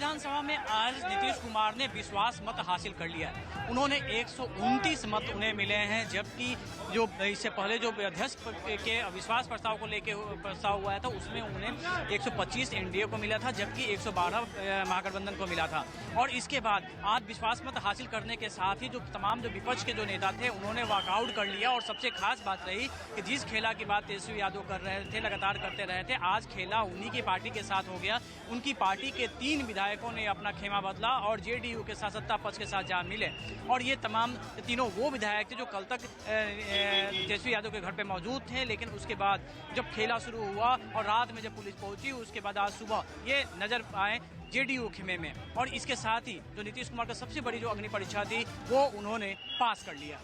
विधानसभा में आज नीतीश कुमार ने विश्वास मत हासिल कर लिया है। उन्होंने 129 मत उन्हें मिले हैं, जबकि जो इससे पहले जो अध्यक्ष के अविश्वास प्रस्ताव को लेकर प्रस्ताव हुआ था उसमें उन्हें 125 एनडीए को मिला था, जबकि 112 महागठबंधन को मिला था। और इसके बाद आज विश्वास मत हासिल करने के साथ ही जो तमाम जो विपक्ष के जो नेता थे उन्होंने वॉकआउट कर लिया। और सबसे खास बात रही कि जिस खेला की बात तेजस्वी यादव कर रहे थे, लगातार करते रहे थे, आज खेला उन्हीं की पार्टी के साथ हो गया। उनकी पार्टी के 3 विधायकों ने अपना खेमा बदला और जेडीयू के साथ सत्ता पक्ष के साथ जा मिले। और ये तमाम तीनों वो विधायक थे जो कल तक तेजस्वी यादव के घर पे मौजूद थे, लेकिन उसके बाद जब खेला शुरू हुआ और रात में जब पुलिस पहुंची, उसके बाद आज सुबह ये नजर आए जेडीयू खेमे में। और इसके साथ ही जो नीतीश कुमार का सबसे बड़ी जो अग्नि परीक्षा थी वो उन्होंने पास कर लिया।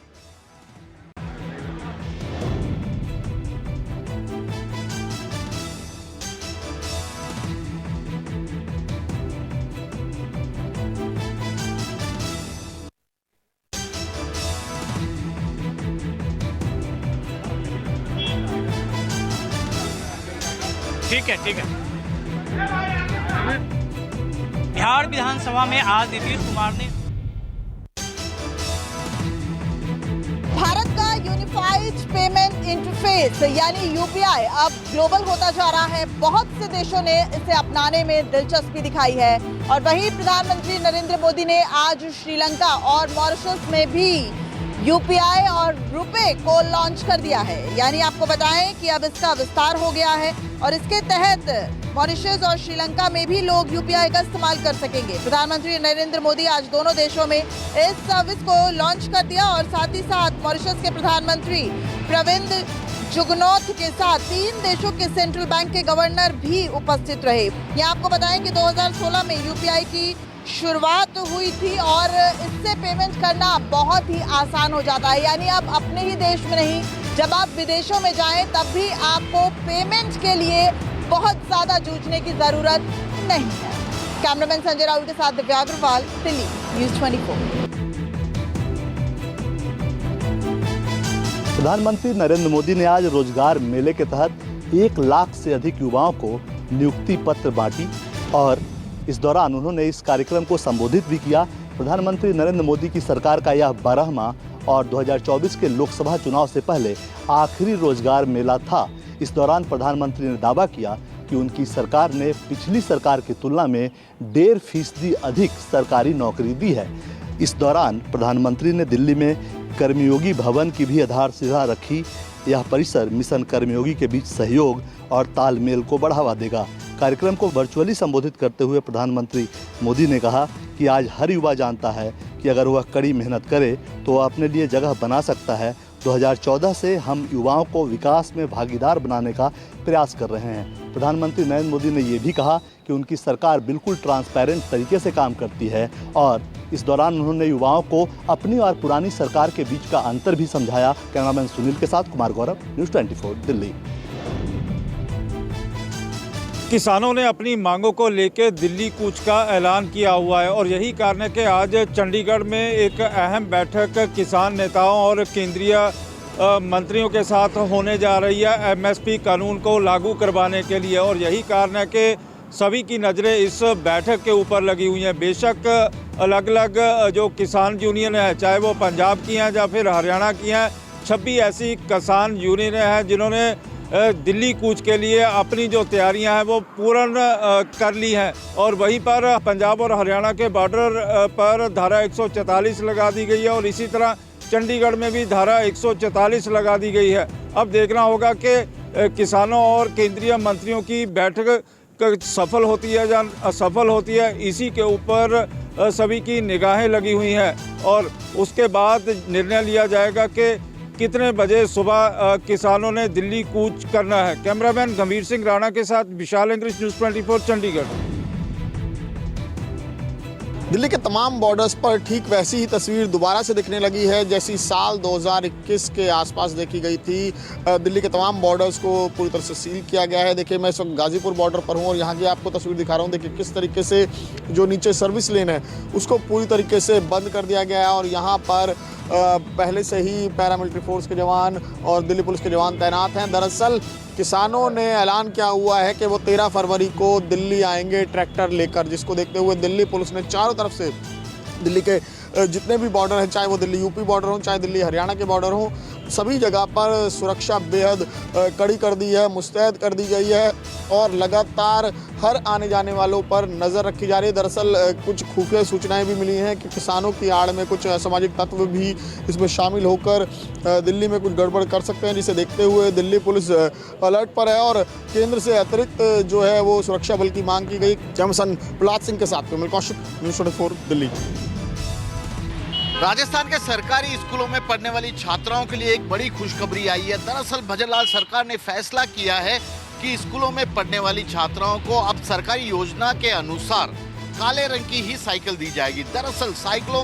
ठीक है। बिहार विधानसभा में आज नीतीश कुमार ने भारत का यूनिफाइड पेमेंट इंटरफेस यानी यूपीआई अब ग्लोबल होता जा रहा है। बहुत से देशों ने इसे अपनाने में दिलचस्पी दिखाई है और वहीं प्रधानमंत्री नरेंद्र मोदी ने आज श्रीलंका और मॉरिशस में भी यूपीआई और रुपे को लॉन्च कर दिया है। यानी आपको बताएं कि अब इसका विस्तार हो गया है और इसके तहत मॉरिशस और श्रीलंका में भी लोग यूपीआई का इस्तेमाल कर सकेंगे। प्रधानमंत्री नरेंद्र मोदी आज दोनों देशों में इस सर्विस को लॉन्च कर दिया और साथ ही साथ मॉरिशस के प्रधानमंत्री प्रविंद जुगनौथ के साथ 3 देशों के सेंट्रल बैंक के गवर्नर भी उपस्थित रहे। यहाँ आपको बताएं कि 2016 में यूपीआई की शुरुआत हुई थी और इससे पेमेंट करना बहुत ही आसान हो जाता है। यानी आप अपने ही देश में नहीं, जब आप विदेशों में जाएं तब भी आपको पेमेंट के लिए बहुत ज्यादा जूझने की जरूरत नहीं है। कैमरामैन संजय राहुल के साथ दिव्या अग्रवाल, दिल्ली, न्यूज़ 24। प्रधानमंत्री नरेंद्र मोदी ने आज रोजगार मेले के तहत 1 लाख से अधिक युवाओं को नियुक्ति पत्र बांटी और इस दौरान उन्होंने इस कार्यक्रम को संबोधित भी किया। प्रधानमंत्री नरेंद्र मोदी की सरकार का यह 12वां और 2024 के लोकसभा चुनाव से पहले आखिरी रोजगार मेला था। इस दौरान प्रधानमंत्री ने दावा किया कि उनकी सरकार ने पिछली सरकार की तुलना में 1.5% अधिक सरकारी नौकरी दी है। इस दौरान प्रधानमंत्री ने दिल्ली में कर्मयोगी भवन की भी आधारशिला रखी। यह परिसर मिशन कर्मयोगी के बीच सहयोग और तालमेल को बढ़ावा देगा। कार्यक्रम को वर्चुअली संबोधित करते हुए प्रधानमंत्री मोदी ने कहा कि आज हर युवा जानता है कि अगर वह कड़ी मेहनत करे तो वह अपने लिए जगह बना सकता है। 2014 से हम युवाओं को विकास में भागीदार बनाने का प्रयास कर रहे हैं। प्रधानमंत्री नरेंद्र मोदी ने ये भी कहा कि उनकी सरकार बिल्कुल ट्रांसपेरेंट तरीके से काम करती है और इस दौरान उन्होंने युवाओं को अपनी और पुरानी सरकार के बीच का अंतर भी समझाया। कैमरामैन सुनील के साथ कुमार गौरव, न्यूज़ 24, दिल्ली। किसानों ने अपनी मांगों को लेकर दिल्ली कूच का ऐलान किया हुआ है और यही कारण है कि आज चंडीगढ़ में एक अहम बैठक किसान नेताओं और केंद्रीय मंत्रियों के साथ होने जा रही है एमएसपी कानून को लागू करवाने के लिए। और यही कारण है कि सभी की नज़रें इस बैठक के ऊपर लगी हुई हैं। बेशक अलग अलग जो किसान यूनियन है, चाहे वो पंजाब की हैं या फिर हरियाणा की हैं, 26 ऐसी किसान यूनियन हैं जिन्होंने दिल्ली कूच के लिए अपनी जो तैयारियां हैं वो पूर्ण कर ली हैं। और वहीं पर पंजाब और हरियाणा के बॉर्डर पर धारा 144 लगा दी गई है और इसी तरह चंडीगढ़ में भी धारा 144 लगा दी गई है। अब देखना होगा कि किसानों और केंद्रीय मंत्रियों की बैठक सफल होती है या असफल होती है, इसी के ऊपर सभी की निगाहें लगी हुई हैं और उसके बाद निर्णय लिया जाएगा कि कितने बजे सुबह किसानों ने दिल्ली कूच करना है। कैमरामैन गंभीर सिंह राणा के साथ विशाल इंग्लिश, न्यूज़ 24, चंडीगढ़। दिल्ली के तमाम बॉर्डर्स पर ठीक वैसी ही तस्वीर दोबारा से दिखने लगी है जैसी साल 2021 के आसपास देखी गई थी। दिल्ली के तमाम बॉर्डर्स को पूरी तरह से सील किया गया है। देखिए, मैं इस वक्त गाजीपुर बॉर्डर पर हूँ और यहाँ की आपको तस्वीर दिखा रहा हूँ। देखिए किस तरीके से जो नीचे सर्विस लेन है उसको पूरी तरीके से बंद कर दिया गया है और यहाँ पर पहले से ही पैरामिलिट्री फोर्स के जवान और दिल्ली पुलिस के जवान तैनात हैं। दरअसल किसानों ने ऐलान किया हुआ है कि वो 13 फरवरी को दिल्ली आएंगे ट्रैक्टर लेकर, जिसको देखते हुए दिल्ली पुलिस ने चारों तरफ से दिल्ली के जितने भी बॉर्डर हैं, चाहे वो दिल्ली यूपी बॉर्डर हो, चाहे दिल्ली हरियाणा के बॉर्डर हो, सभी जगह पर सुरक्षा बेहद कड़ी कर दी है, मुस्तैद कर दी गई है और लगातार हर आने जाने वालों पर नज़र रखी जा रही है। दरअसल कुछ खुफिया सूचनाएं भी मिली हैं कि किसानों की आड़ में कुछ असामाजिक तत्व भी इसमें शामिल होकर दिल्ली में कुछ गड़बड़ कर सकते हैं, जिसे देखते हुए दिल्ली पुलिस अलर्ट पर है और केंद्र से अतिरिक्त जो है वो सुरक्षा बल की मांग की गई। जमसन प्रहलाद सिंह के साथ विमल कौशिक, न्यूज़ 24 दिल्ली। राजस्थान के सरकारी स्कूलों में पढ़ने वाली छात्राओं के लिए एक बड़ी खुशखबरी आई है। दरअसल भजनलाल सरकार ने फैसला किया है कि स्कूलों में पढ़ने वाली छात्राओं को अब सरकारी योजना के अनुसार काले रंग की ही साइकिल दी जाएगी। दरअसल साइकिलों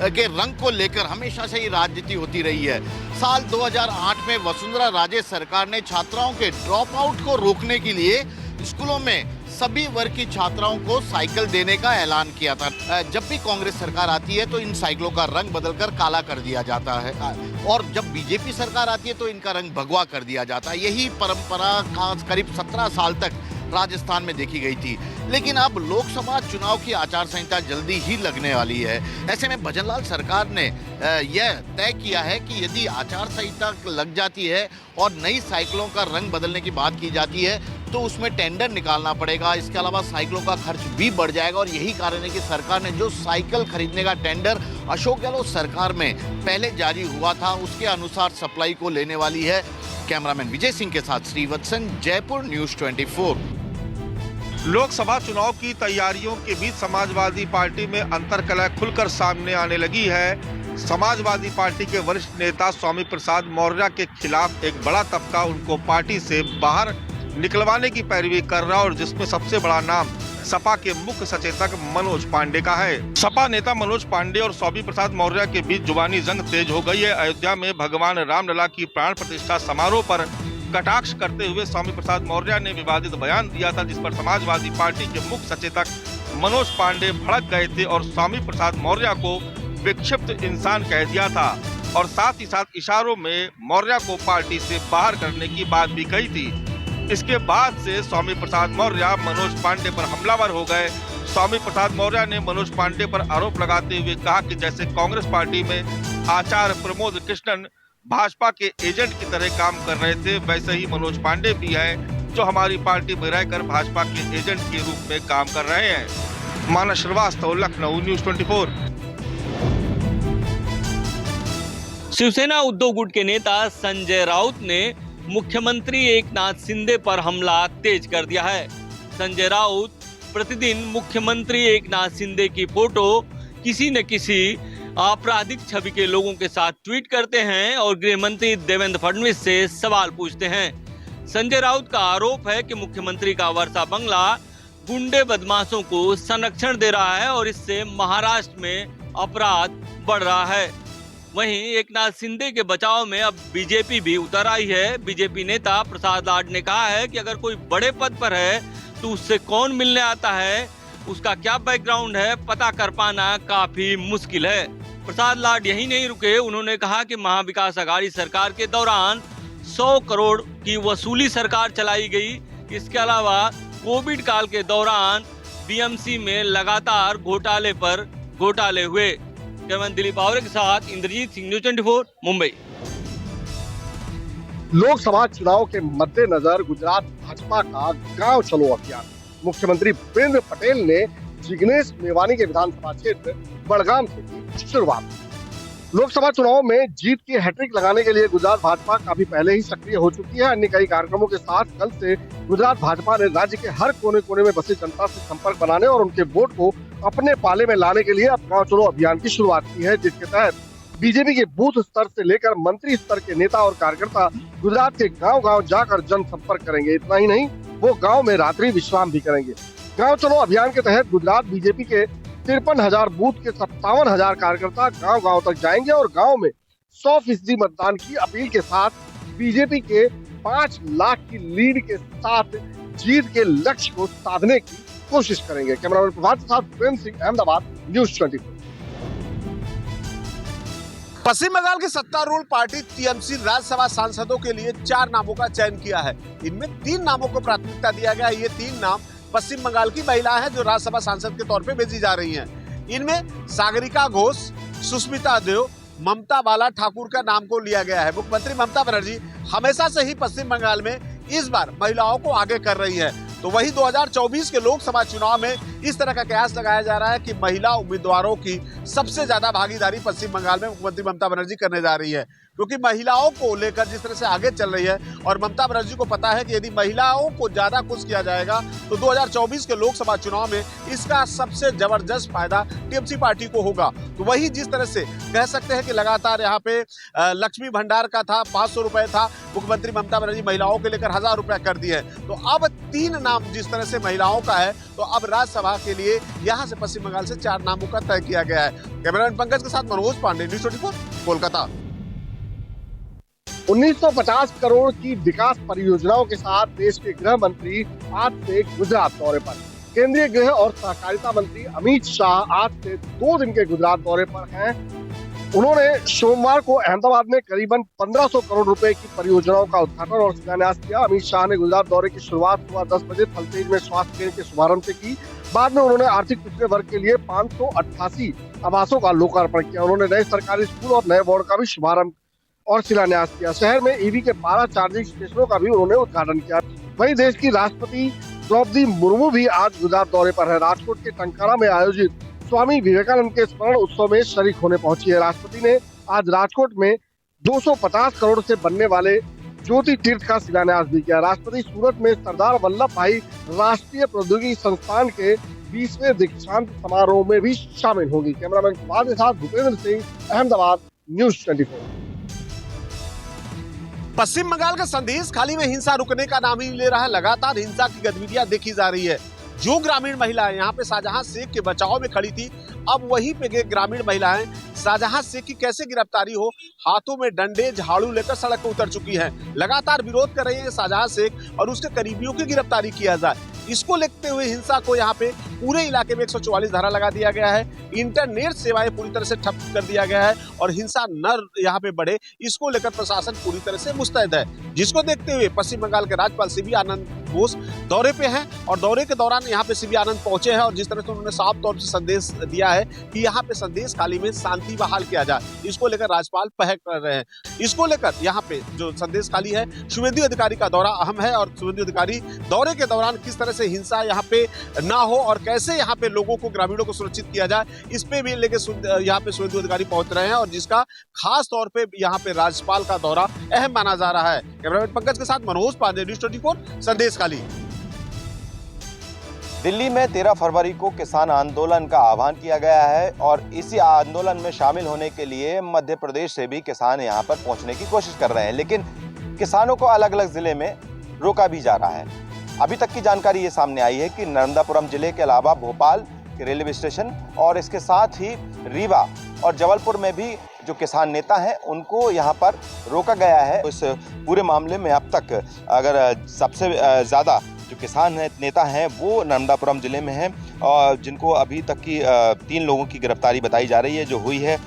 के रंग को लेकर हमेशा से ही राजनीति होती रही है। साल 2008 में वसुंधरा राजे सरकार ने छात्राओं के ड्रॉप आउट को रोकने के लिए स्कूलों में सभी वर्ग की छात्राओं को साइकिल देने का ऐलान किया था। जब भी कांग्रेस सरकार आती है तो इन साइकिलों का रंग बदलकर काला कर दिया जाता है और जब बीजेपी सरकार आती है तो इनका रंग भगवा कर दिया जाता है। यही परंपरा करीब 17 साल तक राजस्थान में देखी गई थी। लेकिन अब लोकसभा चुनाव की आचार संहिता जल्दी ही लगने वाली है। ऐसे में भजनलाल सरकार ने यह तय किया है कि यदि आचार संहिता लग जाती है और नई साइकिलों का रंग बदलने की बात की जाती है तो उसमें टेंडर निकालना पड़ेगा। इसके अलावा साइकिलों का खर्च भी बढ़ जाएगा और यही कारण है कि सरकार ने जो साइकिल खरीदने का टेंडर अशोक गहलोत सरकार में पहले जारी हुआ था उसके अनुसार सप्लाई को लेने वाली है। कैमरामैन विजय सिंह के साथ श्रीवत्सन, जयपुर, न्यूज़ 24। लोकसभा चुनाव की तैयारियों के बीच समाजवादी पार्टी में अंतर्कलह खुलकर सामने आने लगी है। समाजवादी पार्टी के वरिष्ठ नेता स्वामी प्रसाद मौर्य के खिलाफ एक बड़ा तबका उनको पार्टी से बाहर निकलवाने की पैरवी कर रहा है और जिसमें सबसे बड़ा नाम सपा के मुख्य सचेतक मनोज पांडे का है। सपा नेता मनोज पांडे और स्वामी प्रसाद मौर्य के बीच जुबानी जंग तेज हो गई है। अयोध्या में भगवान रामलला की प्राण प्रतिष्ठा समारोह पर कटाक्ष करते हुए स्वामी प्रसाद मौर्य ने विवादित बयान दिया था, जिस पर समाजवादी पार्टी के मुख्य सचेतक मनोज पांडे भड़क गए थे और स्वामी प्रसाद मौर्य को विक्षिप्त इंसान कह दिया था और साथ ही साथ इशारों में मौर्य को पार्टी से बाहर करने की बात भी कही थी। इसके बाद से स्वामी प्रसाद मौर्य मनोज पांडे पर हमलावर हो गए। स्वामी प्रसाद मौर्य ने मनोज पांडे पर आरोप लगाते हुए कहा कि जैसे कांग्रेस पार्टी में आचार्य प्रमोद कृष्णन भाजपा के एजेंट की तरह काम कर रहे थे, वैसे ही मनोज पांडे भी हैं जो हमारी पार्टी में रहकर भाजपा के एजेंट के रूप में काम कर रहे हैं। मानस श्रीवास्तव, लखनऊ, न्यूज़ 24। शिवसेना उद्धव गुट के नेता संजय राउत ने मुख्यमंत्री एकनाथ शिंदे पर हमला तेज कर दिया है। संजय राउत प्रतिदिन मुख्यमंत्री एकनाथ शिंदे की फोटो किसी न किसी आपराधिक छवि के लोगों के साथ ट्वीट करते हैं और गृह मंत्री देवेंद्र फडणवीस से सवाल पूछते हैं। संजय राउत का आरोप है कि मुख्यमंत्री का वर्षा बंगला गुंडे बदमाशों को संरक्षण दे रहा है और इससे महाराष्ट्र में अपराध बढ़ रहा है। वहीं एकनाथ शिंदे के बचाव में अब बीजेपी भी उतर आई है। बीजेपी नेता प्रसाद लाड ने कहा है कि अगर कोई बड़े पद पर है तो उससे कौन मिलने आता है, उसका क्या बैकग्राउंड है, पता कर पाना काफी मुश्किल है। प्रसाद लाड यही नहीं रुके, उन्होंने कहा कि महाविकास अघाड़ी सरकार के दौरान 100 करोड़ की वसूली सरकार चलाई गई। इसके अलावा कोविड काल के दौरान बीएमसी में लगातार घोटाले पर घोटाले हुए। कैमरामैन दिलीप आवरे के साथ इंद्रजीत सिंह, न्यूज़ 24, मुंबई। लोकसभा चुनाव के मद्देनजर गुजरात भाजपा का गांव चलो अभियान, मुख्यमंत्री भूपेंद्र पटेल ने जिग्नेश मेवानी के विधानसभा क्षेत्र बड़गाम से की शुरुआत। लोकसभा चुनाव में जीत की हैट्रिक लगाने के लिए गुजरात भाजपा काफी पहले ही सक्रिय हो चुकी है। अन्य कई कार्यक्रमों के साथ कल से गुजरात भाजपा ने राज्य के हर कोने कोने में बसी जनता से संपर्क बनाने और उनके वोट को अपने पाले में लाने के लिए अब गांव चलो अभियान की शुरुआत की है, जिसके तहत बीजेपी के बूथ स्तर से लेकर मंत्री स्तर के नेता और कार्यकर्ता गुजरात के गांव-गांव जाकर जनसंपर्क करेंगे। इतना ही नहीं, वो गांव में रात्रि विश्राम भी करेंगे। गांव चलो अभियान के तहत गुजरात बीजेपी के 53,000 बूथ के 57,000 कार्यकर्ता गांव-गांव तक जाएंगे और गांव में 100% मतदान की अपील के साथ बीजेपी के 5 लाख की लीड के साथ जीत के लक्ष्य को साधने की कोशिश करेंगे। कैमरामैन प्रभात के साथ प्रेम सिंह, अहमदाबाद, न्यूज़ 24। पश्चिम बंगाल की सत्तारूढ़ पार्टी टीएमसी राज्यसभा सांसदों के लिए 4 नामों का चयन किया है। इनमें 3 नामों को प्राथमिकता दिया गया है। ये 3 नाम पश्चिम बंगाल की महिला हैं जो राज्यसभा सांसद के तौर पे भेजी जा रही हैं। इनमें सागरिका घोष, सुष्मिता देव, ममता बाला ठाकुर का नाम को लिया गया है। मुख्यमंत्री ममता बनर्जी हमेशा से ही पश्चिम बंगाल में इस बार महिलाओं को आगे कर रही है। तो वही 2024 के लोकसभा चुनाव में इस तरह का कयास लगाया जा रहा है कि महिला उम्मीदवारों की सबसे ज्यादा भागीदारी पश्चिम बंगाल में मुख्यमंत्री ममता बनर्जी करने जा रही है, क्योंकि महिलाओं को लेकर जिस तरह से आगे चल रही है और ममता बनर्जी को पता है कि यदि महिलाओं को ज्यादा खुश किया जाएगा तो 2024 के लोकसभा चुनाव में इसका सबसे जबरदस्त फायदा टीएमसी पार्टी को होगा। तो वही जिस तरह से कह सकते हैं कि लगातार यहाँ पे लक्ष्मी भंडार का था 500 रुपए था, मुख्यमंत्री ममता बनर्जी महिलाओं के लेकर 1000 रुपए कर दिए। तो अब 3 नाम जिस तरह से महिलाओं का है, तो अब राज्यसभा के लिए यहाँ से पश्चिम बंगाल से 4 नामों का तय किया गया है। कैमरामैन पंकज के साथ मनोज पांडे, न्यूज़ 24 कोलकाता। 1950 करोड़ की विकास परियोजनाओं के साथ देश के गृह मंत्री आज से गुजरात दौरे पर। केंद्रीय गृह और सहकारिता मंत्री अमित शाह आज से 2 दिन के गुजरात दौरे पर हैं। उन्होंने सोमवार को अहमदाबाद में करीबन 1500 करोड़ रुपए की परियोजनाओं का उद्घाटन और शिलान्यास किया। अमित शाह ने गुजरात दौरे की शुरुआत सुबह 10 बजे थलतेज में स्वास्थ्य केंद्र के शुभारंभ से की। बाद में उन्होंने आर्थिक पिछड़े वर्ग के लिए 588 आवासों का लोकार्पण किया। उन्होंने नए सरकारी स्कूल और नए वार्ड का भी शुभारंभ और शिलान्यास किया। शहर में ईवी के 12 चार्जिंग स्टेशनों का भी उन्होंने उद्घाटन किया। वहीं देश की राष्ट्रपति द्रौपदी मुर्मू भी आज गुजरात दौरे पर है। राजकोट के टंकारा में आयोजित स्वामी विवेकानंद के स्मरण उत्सव में शरीक होने पहुंची है। राष्ट्रपति ने आज राजकोट में 250 करोड़ से बनने वाले ज्योति तीर्थ का शिलान्यास भी किया। राष्ट्रपति सूरत में सरदार वल्लभ भाई राष्ट्रीय प्रौद्योगिकी संस्थान के 20वें दीक्षांत समारोह में भी शामिल होंगी। कैमरामैन कुमार के साथ भूपेंद्र सिंह, अहमदाबाद, न्यूज़ 24। पश्चिम बंगाल के संदेश खाली में हिंसा रुकने का नाम ही ले रहा है। लगातार हिंसा की गतिविधियां देखी जा रही है। जो ग्रामीण महिलाएं यहाँ पे शाहजहां शेख के बचाव में खड़ी थी, अब वहीं पे ग्रामीण महिलाएं शाहजहां शेख की कैसे गिरफ्तारी हो, हाथों में डंडे झाड़ू लेकर सड़क पर उतर चुकी हैं। लगातार विरोध कर रही है शाहजहां शेख और उसके करीबियों की गिरफ्तारी किया जाए। इसको लेते हुए हिंसा को यहाँ पे पूरे इलाके में 144 धारा लगा दिया गया है। इंटरनेट सेवाएं पूरी तरह से ठप कर दिया गया है और हिंसा न यहाँ पे बढ़े, इसको लेकर प्रशासन पूरी तरह से मुस्तैद है। जिसको देखते हुए पश्चिम बंगाल के राज्यपाल सीबी आनंद बोस दौरे पे हैं और दौरे के दौरान यहाँ पे सीबी आनंद पहुंचे हैं और जिस तरह से उन्होंने साफ तौर से संदेश दिया है कि यहाँ पे संदेश खाली में शांति बहाल किया जाए, इसको लेकर राज्यपाल पहल कर रहे हैं। इसको लेकर यहाँ पे जो संदेश खाली है, शुभेंदु अधिकारी का दौरा अहम है और शुभेंदु अधिकारी दौरे के दौरान किस तरह से हिंसा यहाँ पे ना हो और कैसे यहाँ पे लोगों को, ग्रामीणों को सुरक्षित किया जाए, इस पे भी लेके यहाँ पे शुभेंदु अधिकारी पहुंच रहे हैं और जिसका खास तौर पे यहाँ पे राज्यपाल का दौरा अहम माना जा रहा है। कैमरामैन पंकज के साथ मनोज पांडे, न्यूज़ 24 संदेश खाली। दिल्ली में 13 फरवरी को किसान आंदोलन का आह्वान किया गया है और इसी आंदोलन में शामिल होने के लिए मध्य प्रदेश से भी किसान यहां पर पहुंचने की कोशिश कर रहे हैं, लेकिन किसानों को अलग अलग जिले में रोका भी जा रहा है। अभी तक की जानकारी ये सामने आई है कि नर्मदापुरम जिले के अलावा भोपाल के रेलवे स्टेशन और इसके साथ ही रीवा और जबलपुर में भी जो किसान नेता हैं उनको यहाँ पर रोका गया है। इस पूरे मामले में अब तक अगर सबसे ज़्यादा जो किसान नेता हैं वो नर्मदापुरम जिले में हैं और जिनको अभी तक की 3 लोगों की गिरफ्तारी बताई जा रही है जो हुई है।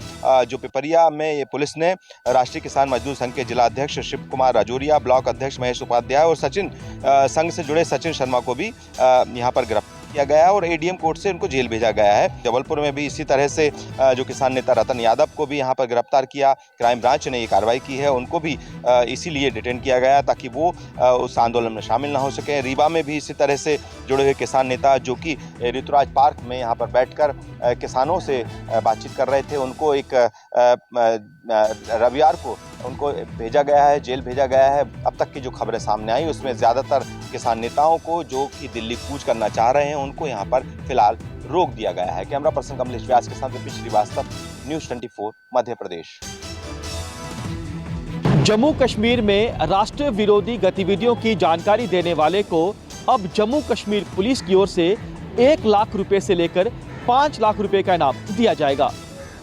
जो पिपरिया में ये पुलिस ने राष्ट्रीय किसान मजदूर संघ के जिला अध्यक्ष शिव कुमार राजौरिया, ब्लॉक अध्यक्ष महेश उपाध्याय और सचिन संघ से जुड़े सचिन शर्मा को भी यहाँ पर गिरफ्तार किया गया है और एडीएम कोर्ट से उनको जेल भेजा गया है। जबलपुर में भी इसी तरह से जो किसान नेता रतन यादव को भी यहाँ पर गिरफ्तार किया, क्राइम ब्रांच ने ये कार्रवाई की है, उनको भी इसीलिए डिटेन किया गया ताकि वो उस आंदोलन में शामिल ना हो सके। रीवा में भी इसी तरह से जुड़े हुए किसान नेता जो कि ऋतुराज पार्क में यहाँ पर बैठकर किसानों से बातचीत कर रहे थे, उनको एक रविवार को उनको भेजा गया है, जेल भेजा गया है। अब तक की जो खबरें सामने आई उसमें ज़्यादातर किसान नेताओं को जो कि दिल्ली कूच करना चाह रहे हैं उनको यहाँ पर फिलहाल रोक दिया गया है। कैमरा पर्सन कमलेश व्यास के साथ विपिन श्रीवास्तव, न्यूज़ 24 मध्य प्रदेश। जम्मू कश्मीर में राष्ट्र विरोधी गतिविधियों की जानकारी देने वाले को अब जम्मू कश्मीर पुलिस की ओर से 1 लाख रुपए से लेकर 5 लाख रुपए का इनाम दिया जाएगा।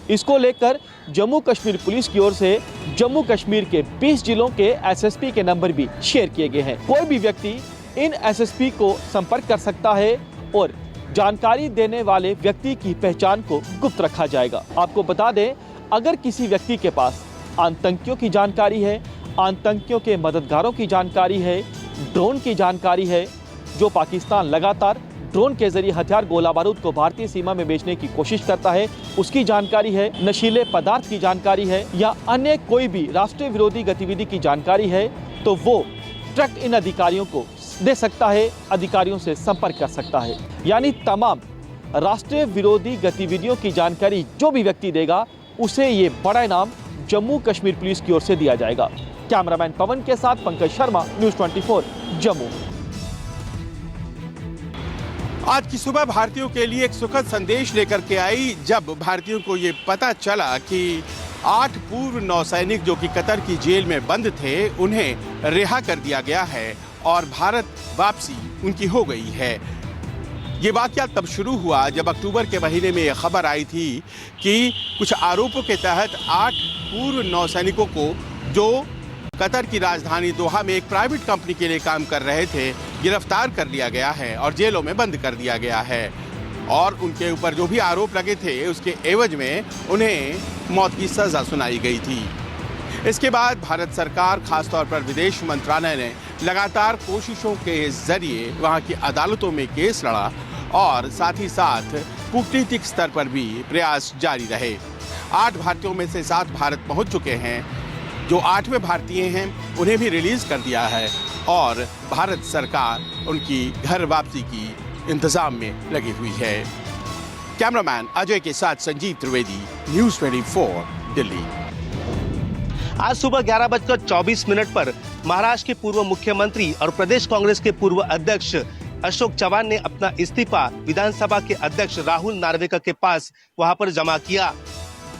इसको लेकर जम्मू कश्मीर पुलिस की ओर से जम्मू कश्मीर के 20 जिलों के एसएसपी के नंबर भी शेयर किए गए हैं। कोई भी व्यक्ति इन एसएसपी को संपर्क कर सकता है और जानकारी देने वाले व्यक्ति की पहचान को गुप्त रखा जाएगा। आपको बता दें, अगर किसी व्यक्ति के पास आतंकियों की जानकारी है, आतंकियों के मददगारों की जानकारी है, ड्रोन की जानकारी है, जो पाकिस्तान लगातार ड्रोन के जरिए हथियार गोला बारूद को भारतीय सीमा में बेचने की कोशिश करता है, उसकी जानकारी है, नशीले पदार्थ की जानकारी है या अन्य कोई भी राष्ट्रीय विरोधी गतिविधि की जानकारी है, तो वो डायरेक्ट इन अधिकारियों को दे सकता है, अधिकारियों से संपर्क कर सकता है। यानी तमाम राष्ट्रीय विरोधी गतिविधियों की जानकारी जो भी व्यक्ति देगा उसे ये बड़ा इनाम जम्मू कश्मीर पुलिस की ओर से दिया जाएगा। कैमरामैन पवन के साथ पंकज शर्मा, न्यूज़ 24 जम्मू। आज की सुबह भारतीयों के लिए एक सुखद संदेश लेकर के आई, जब भारतीयों को ये पता चला कि 8 पूर्व नौसैनिक जो कि कतर की जेल में बंद थे, उन्हें रिहा कर दिया गया है और भारत वापसी उनकी हो गई है। ये वाकया तब शुरू हुआ जब अक्टूबर के महीने में यह खबर आई थी कि कुछ आरोपों के तहत 8 पूर्व नौसैनिकों को जो कतर की राजधानी दोहा में एक प्राइवेट कंपनी के लिए काम कर रहे थे, गिरफ्तार कर लिया गया है और जेलों में बंद कर दिया गया है। और उनके ऊपर जो भी आरोप लगे थे उसके एवज में उन्हें मौत की सजा सुनाई गई थी। इसके बाद भारत सरकार, खासतौर पर विदेश मंत्रालय ने लगातार कोशिशों के जरिए वहां की अदालतों में केस लड़ा और साथ ही साथ कूटनीतिक स्तर पर भी प्रयास जारी रहे। 8 भारतीयों में से 7 भारत पहुंच चुके हैं। जो 8वें भारतीय हैं उन्हें भी रिलीज कर दिया है और भारत सरकार उनकी घर वापसी की इंतजाम में लगी हुई है। कैमरामैन अजय के साथ संजीव त्रिवेदी, न्यूज़ 24 दिल्ली। आज सुबह 11:24 पर महाराष्ट्र के पूर्व मुख्यमंत्री और प्रदेश कांग्रेस के पूर्व अध्यक्ष अशोक चव्हाण ने अपना इस्तीफा विधानसभा के अध्यक्ष राहुल नार्वेकर के पास वहां पर जमा किया।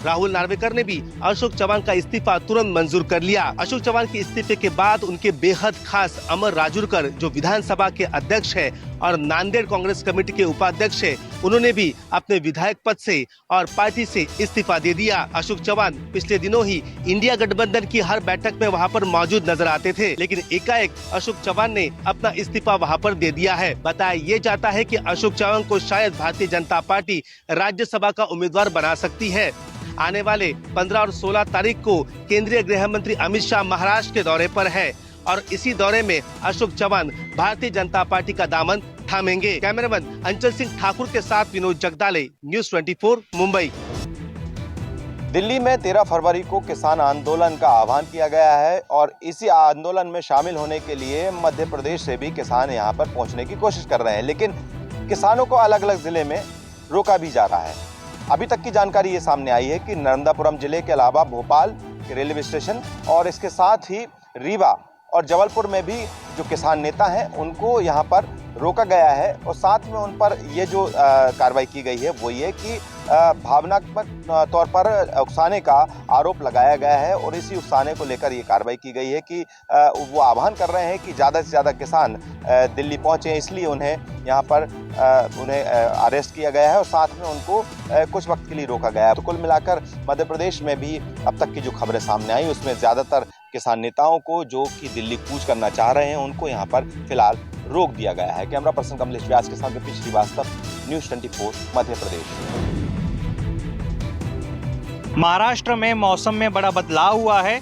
राहुल नार्वेकर ने भी अशोक चव्हाण का इस्तीफा तुरंत मंजूर कर लिया। अशोक चव्हाण के इस्तीफे के बाद उनके बेहद खास अमर राजूरकर, जो विधानसभा के अध्यक्ष है और नांदेड़ कांग्रेस कमेटी के उपाध्यक्ष है, उन्होंने भी अपने विधायक पद से और पार्टी से इस्तीफा दे दिया। अशोक चव्हाण पिछले दिनों ही इंडिया गठबंधन की हर बैठक में वहां पर मौजूद नजर आते थे, लेकिन एकाएक अशोक चव्हाण ने अपना इस्तीफा वहां पर दे दिया है। बताया ये जाता है कि अशोक चव्हाण को शायद भारतीय जनता पार्टी राज्यसभा का उम्मीदवार बना सकती है। आने वाले 15 और 16 तारीख को केंद्रीय गृह मंत्री अमित शाह महाराष्ट्र के दौरे पर है और इसी दौरे में अशोक चव्हाण भारतीय जनता पार्टी का दामन थामेंगे। कैमरामैन अंचल सिंह ठाकुर के साथ विनोद जगदाले, न्यूज़ 24 मुंबई। दिल्ली में 13 फरवरी को किसान आंदोलन का आह्वान किया गया है और इसी आंदोलन में शामिल होने के लिए मध्य प्रदेश से भी किसान यहां पर पहुंचने की कोशिश कर रहे हैं, लेकिन किसानों को अलग अलग जिले में रोका भी जा रहा है। अभी तक की जानकारी ये सामने आई है कि नर्मदापुरम जिले के अलावा भोपाल के रेलवे स्टेशन और इसके साथ ही रीवा और जबलपुर में भी जो किसान नेता हैं उनको यहाँ पर रोका गया है और साथ में उन पर ये जो कार्रवाई की गई है वो ये कि भावनात्मक तौर पर उकसाने का आरोप लगाया गया है और इसी उकसाने को लेकर ये कार्रवाई की गई है कि वो आह्वान कर रहे हैं कि ज़्यादा से ज़्यादा किसान दिल्ली पहुँचे, इसलिए उन्हें यहाँ पर उन्हें अरेस्ट किया गया है और साथ में उनको कुछ वक्त के लिए रोका गया है। तो कुल मिलाकर मध्य प्रदेश में भी अब तक की जो खबरें सामने आई उसमें ज़्यादातर किसान नेताओं को जो कि दिल्ली कूच करना चाह रहे हैं उनको यहाँ पर फिलहाल रोक दिया गया है। कैमरा पर्सन कमलेश व्यास के साथ विपिन श्रीवास्तव, न्यूज़ 24 मध्य प्रदेश। महाराष्ट्र में मौसम में बड़ा बदलाव हुआ है।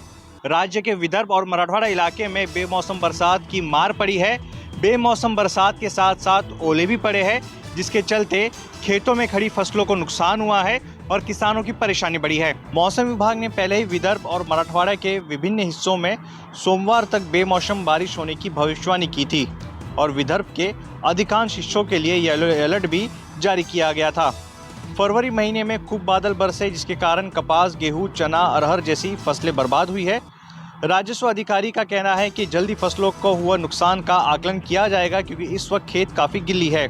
राज्य के विदर्भ और मराठवाड़ा इलाके में बेमौसम बरसात की मार पड़ी है। बेमौसम बरसात के साथ साथ ओले भी पड़े हैं, जिसके चलते खेतों में खड़ी फसलों को नुकसान हुआ है और किसानों की परेशानी बढ़ी है। मौसम विभाग ने पहले ही विदर्भ और मराठवाड़ा के विभिन्न हिस्सों में सोमवार तक बेमौसम बारिश होने की भविष्यवाणी की थी और विदर्भ के अधिकांश हिस्सों के लिए येलो अलर्ट भी जारी किया गया था। फरवरी महीने में खूब बादल बरसे, जिसके कारण कपास, गेहूं, चना, अरहर जैसी फसलें बर्बाद हुई है। राजस्व अधिकारी का कहना है कि जल्दी फसलों को हुआ नुकसान का आकलन किया जाएगा, क्योंकि इस वक्त खेत काफ़ी गिल्ली है।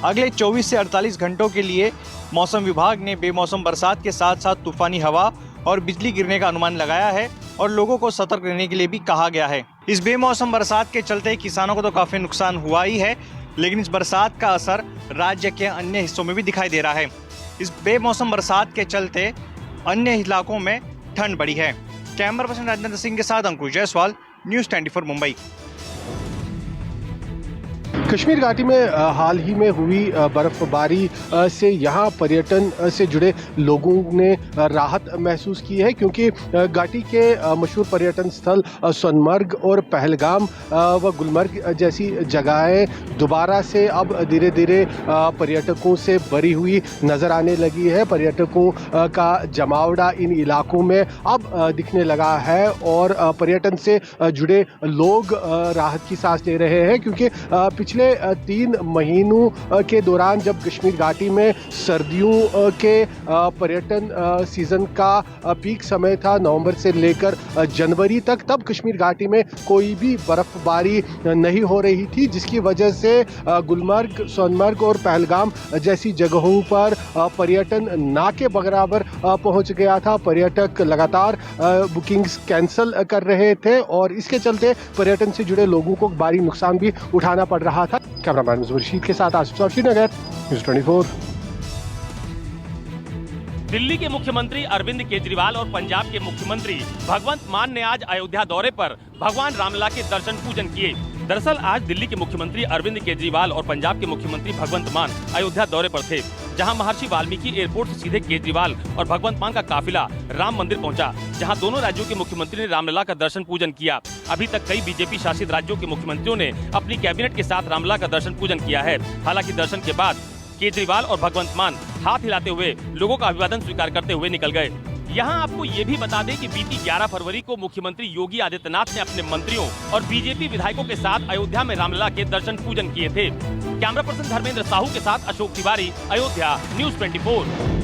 अगले 24 से 48 घंटों के लिए मौसम विभाग ने बेमौसम बरसात के साथ साथ तूफानी हवा और बिजली गिरने का अनुमान लगाया है और लोगों को सतर्क रहने के लिए भी कहा गया है। इस बेमौसम बरसात के चलते किसानों को तो काफ़ी नुकसान हुआ ही है, लेकिन इस बरसात का असर राज्य के अन्य हिस्सों में भी दिखाई दे रहा है। इस बेमौसम बरसात के चलते अन्य इलाकों में ठंड बढ़ी है। कैमरा पर्सन राजेंद्र सिंह के साथ अंकुश जायसवाल, न्यूज़ 24 मुंबई। कश्मीर घाटी में हाल ही में हुई बर्फबारी से यहाँ पर्यटन से जुड़े लोगों ने राहत महसूस की है, क्योंकि घाटी के मशहूर पर्यटन स्थल सोनमर्ग और पहलगाम व गुलमर्ग जैसी जगहें दोबारा से अब धीरे धीरे पर्यटकों से भरी हुई नजर आने लगी है। पर्यटकों का जमावड़ा इन इलाकों में अब दिखने लगा है और पर्यटन से जुड़े लोग राहत की सांस ले रहे हैं, क्योंकि पिछले 3 महीनों के दौरान जब कश्मीर घाटी में सर्दियों के पर्यटन सीजन का पीक समय था, नवंबर से लेकर जनवरी तक, तब कश्मीर घाटी में कोई भी बर्फबारी नहीं हो रही थी, जिसकी वजह से गुलमर्ग, सोनमर्ग और पहलगाम जैसी जगहों पर पर्यटन ना के बराबर पहुंच गया था। पर्यटक लगातार बुकिंग्स कैंसिल कर रहे थे और इसके चलते पर्यटन से जुड़े लोगों को भारी नुकसान भी उठाना पड़ रहा था। कैमरामैन मुजफ्फर रशीद के साथ आसिफ श्रीनगर, न्यूज़ 24। दिल्ली के मुख्यमंत्री अरविंद केजरीवाल और पंजाब के मुख्यमंत्री भगवंत मान ने आज अयोध्या दौरे पर भगवान रामलला के दर्शन पूजन किए। दरअसल आज दिल्ली के मुख्यमंत्री अरविंद केजरीवाल और पंजाब के मुख्यमंत्री भगवंत मान अयोध्या दौरे पर थे, जहां महर्षि वाल्मीकि एयरपोर्ट से सीधे केजरीवाल और भगवंत मान का काफिला राम मंदिर पहुंचा, जहां दोनों राज्यों के मुख्यमंत्री ने रामलला का दर्शन पूजन किया। अभी तक कई बीजेपी शासित राज्यों के मुख्यमंत्रियों ने अपनी कैबिनेट के साथ रामलला का दर्शन पूजन किया है। हालांकि दर्शन के बाद केजरीवाल और भगवंत मान हाथ हिलाते हुए लोगों का अभिवादन स्वीकार करते हुए निकल गए। यहाँ आपको ये भी बता दें कि बीती 11 फरवरी को मुख्यमंत्री योगी आदित्यनाथ ने अपने मंत्रियों और बीजेपी विधायकों के साथ अयोध्या में रामलला के दर्शन पूजन किए थे। कैमरा पर्सन धर्मेंद्र साहू के साथ अशोक तिवारी, अयोध्या, न्यूज़ 24।